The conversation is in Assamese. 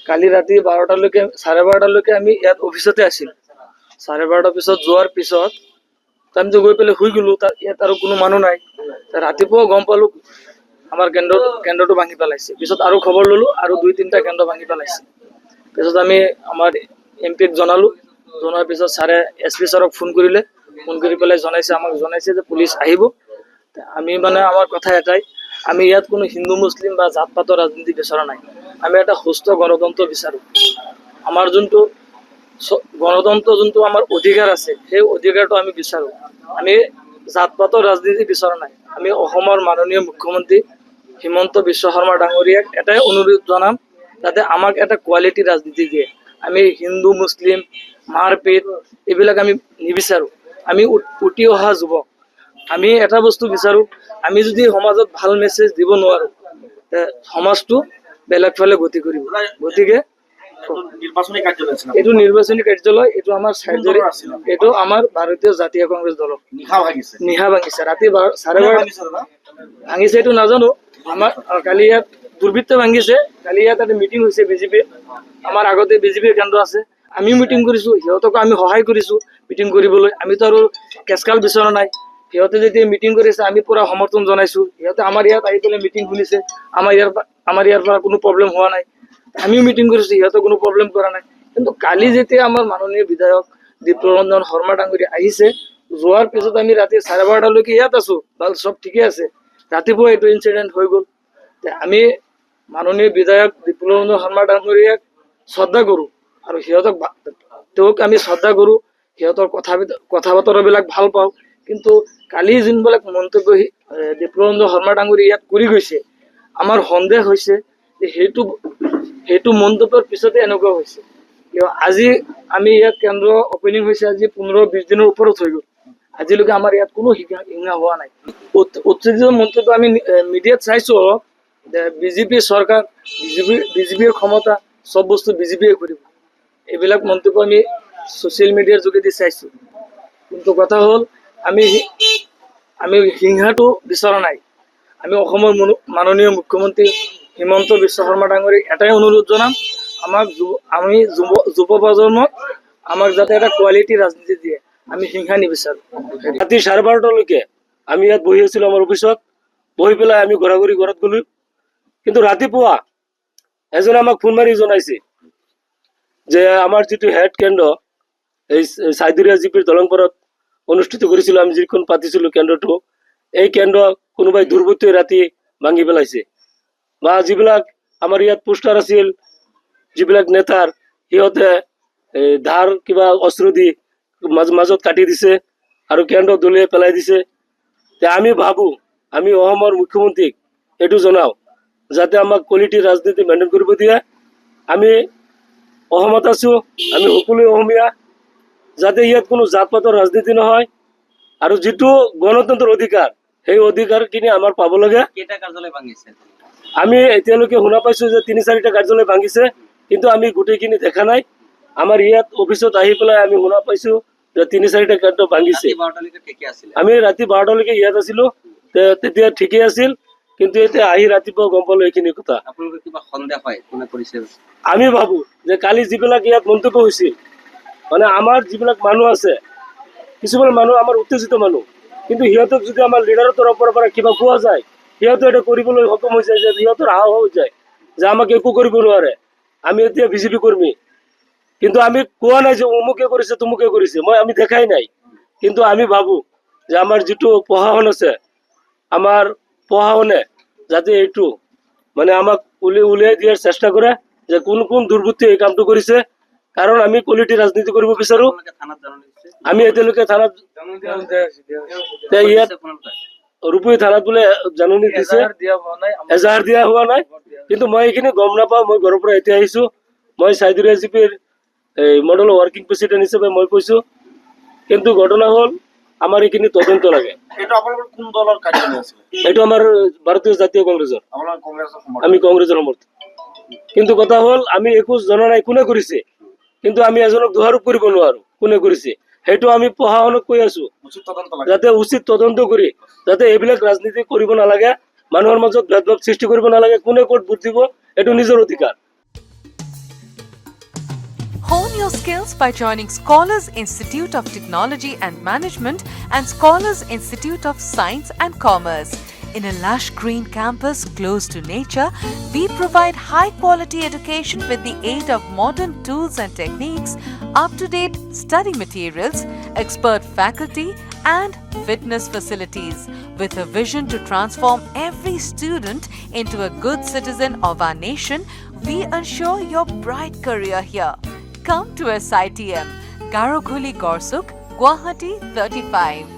কালি ৰাতি 12টালৈকে 12:30লৈকে আমি ইয়াত অফিচতে আছিল। 12:30 পিছত যোৱাৰ পিছত আমি গৈ পেলাই শুই গলো। ইয়াত আৰু কোনো মানুহ নাই। ৰাতিপুৱা গম পালো আমাৰ কেন্দ্ৰটো ভাঙি পেলাইছে। পিছত আৰু খবৰ ললো আৰু 2-3টা কেন্দ্ৰ ভাঙি পেলাইছে। পিছত আমি আমাৰ MP-ক জনালো। জনাৰ পিছত ছাৰে SP ছাৰক ফোন কৰিলে। ফোন কৰি পেলাই জনাইছে যে পুলিচ আহিব। আমি মানে আমাৰ কথা এটাই, আমি ইয়াত কোনো হিন্দু মুছলিম বা জাত পাতৰ ৰাজনীতি বিচৰা নাই। আমি এটা সুস্থ গণতন্ত্ৰ বিচাৰো। আমাৰ যোনটো গণতন্ত্ৰ যোনটো আমাৰ অধিকাৰ আছে, সেই অধিকাৰটো আমি বিচাৰো। আমি জাত পাতৰ ৰাজনীতি বিচৰা নাই। আমি অসমৰ মাননীয় মুখ্যমন্ত্ৰী হিমন্ত বিশ্ব শৰ্মা ডাঙৰীয়াক এটাই অনুৰোধ জনাম, যাতে আমাক এটা কোৱালিটি ৰাজনীতি দিয়ে। আমি হিন্দু মুছলিম মাৰপিট এইবিলাক আমি নিবিচাৰো। আমি উঠি অহা যুৱক, আমি এটা বস্তু বিচাৰো, আমি যদি সমাজত ভাল মেছেজ দিব নোৱাৰো, সমাজটো বেলেগ ফালে গতি কৰিব। গতিকে এইটো নিৰ্বাচনী কাৰ্যালয়, এইটো আমাৰ চাইডৰে, এইটো আমাৰ ভাৰতীয় জাতীয় কংগ্ৰেছ দলৰ নিশা ভাঙিছে। ৰাতি 12:30 ভাঙিছে, এইটো নাজানো। আমাৰ কালি ইয়াত দুৰ্বৃত্ত ভাঙিছে। কালি ইয়াত এটা মিটিং হৈছে BJP। আমাৰ আগতে BJPৰ কেন্দ্ৰ আছে, আমিও মিটিং কৰিছো, সিহঁতকো আমি সহায় কৰিছো মিটিং কৰিবলৈ। আমিতো আৰু কেচকাল বিচৰা নাই। সিহঁতে যেতিয়া মিটিং কৰিছে আমি পুৰা সমৰ্থন জনাইছো। সিহঁতে আমাৰ ইয়াত আহি পেলাই মিটিং শুনিছে। আমাৰ ইয়াৰ পৰা কোনো প্ৰব্লেম হোৱা নাই। আমিও মিটিং কৰিছো, সিহঁতে কোনো প্ৰব্লেম কৰা নাই। কিন্তু কালি যেতিয়া আমাৰ মাননীয় বিধায়ক বিপ্লৱৰঞ্জন শৰ্মা ডাঙৰীয়া আহিছে, যোৱাৰ পিছত আমি ৰাতি 12:30লৈকে ইয়াত আছো, চব ঠিকে আছে। ৰাতিপুৱা এইটো ইনচিডেণ্ট হৈ গ'ল। আমি মাননীয় বিধায়ক বিপ্লৱৰঞ্জন শৰ্মা ডাঙৰীয়াক শ্ৰদ্ধা কৰো আৰু তেওঁক আমি শ্ৰদ্ধা কৰো। সিহঁতৰ কথা বতৰাবিলাক ভাল পাওঁ। কিন্তু কালি যোনবিলাক মন্তব্য বিপ্লৱৰঞ্জন শৰ্মা ডাঙৰীয়া ইয়াত কৰি গৈছে, আমাৰ সন্দেহ হৈছে যে সেইটো মন্তব্যৰ পিছতে এনেকুৱা হৈছে। আজি আমি ইয়াত কেন্দ্ৰ অপেনিং হৈছে, আজি 15-20 দিনৰ ওপৰত হৈ গ'ল। আজিলৈকে আমাৰ ইয়াত কোনো হিংসা হোৱা নাই। উত্তেজিত মন্তব্য আমি মিডিয়াত চাইছো অলপ, যে বিজেপি চৰকাৰ, বিজেপিৰ ক্ষমতা, চব বস্তু বিজেপিয়ে কৰিব। এইবিলাক মন্তব্য আমি ছচিয়েল মিডিয়াৰ যোগেদি চাইছো। কিন্তু কথা হ'ল, আমি হিংসাটো বিচৰা নাই। আমি অসমৰ মাননীয় মুখ্যমন্ত্ৰী হিমন্ত বিশ্ব শৰ্মা ডাঙৰীয়াক এটাই অনুৰোধ জনাম, আমি যুৱ প্ৰজন্মক আমাক যাতে এটা কোৱালিটি ৰাজনীতি দিয়ে। আমি হিংসা নিবিচাৰো। ৰাতি 12:30লৈকে আমি ইয়াত বহি আছিলো আমাৰ অফিচত। বহি পেলাই আমি ঘূৰি ঘৰত গলো। কিন্তু ৰাতিপুৱা এজনে আমাক ফোন মাৰি জনাইছে যে আমাৰ যিটো হেড কেন্দ্ৰ, এই চাইদুৰীয়া জিপিৰ দলংপাৰত অনুষ্ঠিত কৰিছিলো, আমি যিখন পাতিছিলো কেন্দ্ৰটো, এই কেন্দ্ৰ কোনোবাই দুৰ্বৃত্তই ৰাতি ভাঙি পেলাইছে। বা যিবিলাক আমাৰ ইয়াত পোষ্টাৰ আছিল, যিবিলাক নেতাৰ, সিহঁতে ধাৰ কিবা অস্ত্ৰ দি মাজত কাটি দিছে আৰু কেন্দ্ৰ দলিয়াই পেলাই দিছে। আমি ভাবো, আমি অসমৰ মুখ্যমন্ত্ৰীক এইটো জনাও, যাতে আমাক কোৱালিটি ৰাজনীতি মেইনটেইন কৰিব দিয়ে। আমি অসমত আছো, আমি সকলোৱে অসমীয়া, যাতে ইয়াত কোনো জাত পাতৰ ৰাজনীতি নহয়। আৰু যিটো গণতন্ত্ৰৰ অধিকাৰ, সেই অধিকাৰখিনি আমাৰ পাব লাগে। কেইটা কাৰ্যালয় ভাঙিছে? আমি এতিয়ালৈকে শুনা পাইছো যে 3-4টা কাৰ্যালয় ভাঙিছে, কিন্তু আমি গোটেইখিনি দেখা নাই। আমাৰ ইয়াত অফিচত আহি পেলাই আমি শুনা পাইছো যে 3-4টা কাৰ্যালয় ভাঙিছে। আমি ৰাতি 12টালৈকে ইয়াত আছিলো, তেতিয়া ঠিকেই আছিল। কিন্তু এতিয়া আহি ৰাতিপুৱা গম পালো এইখিনি কথা। আপোনালোকে কিবা সন্দেহ হয় কোনে কৰিছে? আমি ভাবো যে কালি যিবিলাক ইয়াত মন্তব্য হৈছিল, মানে আমাৰ যিবিলাক মানুহ আছে, কিছুমান মানুহ আমাৰ উত্তেজিত মানুহ, কিন্তু সিহঁতক যদি আমাৰ লিডাৰৰ তৰফৰ পৰা কিবা কোৱা যায়, সিহঁতে এটা কৰিবলৈ সক্ষম হৈ যায়, যে সিহঁতৰ সাহস হৈ যায় যে আমাক একো কৰিব নোৱাৰে, আমি এতিয়া বিজেপি কৰ্মী। কিন্তু আমি কোৱা নাই যে অমুকে কৰিছে তমুকে কৰিছে, আমি দেখাই নাই। কিন্তু আমি ভাবো যে আমাৰ যিটো প্ৰশাসন আছে, আমাৰ প্ৰশাসনে যাতে এইটো মানে আমাক উলিয়াই দিয়াৰ চেষ্টা কৰে, যে কোন কোন দুৰ্বৃত্তই এই কামটো কৰিছে। কাৰণ আমি কোৱালিটি ৰাজনীতি কৰিব বিচাৰো। আমি এতিয়ালৈকে থানাত ইয়াত ৰূপহী থানাত বোলে জাননী দিছে, এজাহাৰ দিয়া হোৱা নাই। কিন্তু মই এইখিনি গম নাপাওঁ, মই ঘৰৰ পৰা এতিয়া আহিছো। মই চাইদুৰীয়া জিপিৰ মডেল ৱৰ্কিং প্ৰেচিডেণ্ট হিচাপে মই কৈছো। কিন্তু ঘটনা হ'ল, আমাৰ এইখিনি তদন্ত লাগে। এইটো আমাৰ ভাৰতীয় জাতীয় কংগ্ৰেছৰ, আমি কংগ্ৰেছৰ সমৰ্থক। কিন্তু কথা হ'ল, আমি একো জনা নাই কোনে কৰিছে। কিন্তু আমি এজনক দোষাৰোপ কৰিব নোৱাৰো কোনে কৰিছে। সেইটো আমি প্ৰশাসনক কৈ আছো, যাতে উচিত তদন্ত কৰি যাতে এইবিলাক ৰাজনীতি কৰিব নালাগে, মানুহৰ মাজত ভেদভাৱ সৃষ্টি কৰিব নালাগে। কোনে ক'ত ভোট দিব, এইটো নিজৰ অধিকাৰ। your skills by joining Scholars Institute of Technology and Management and Scholars Institute of Science and Commerce. In a lush green campus close to nature, we provide high-quality education with the aid of modern tools and techniques, up-to-date study materials, expert faculty, and fitness facilities. With a vision to transform every student into a good citizen of our nation, we ensure your bright career here. Come to SITM, Garokhuli Gorsuk, Guwahati 35.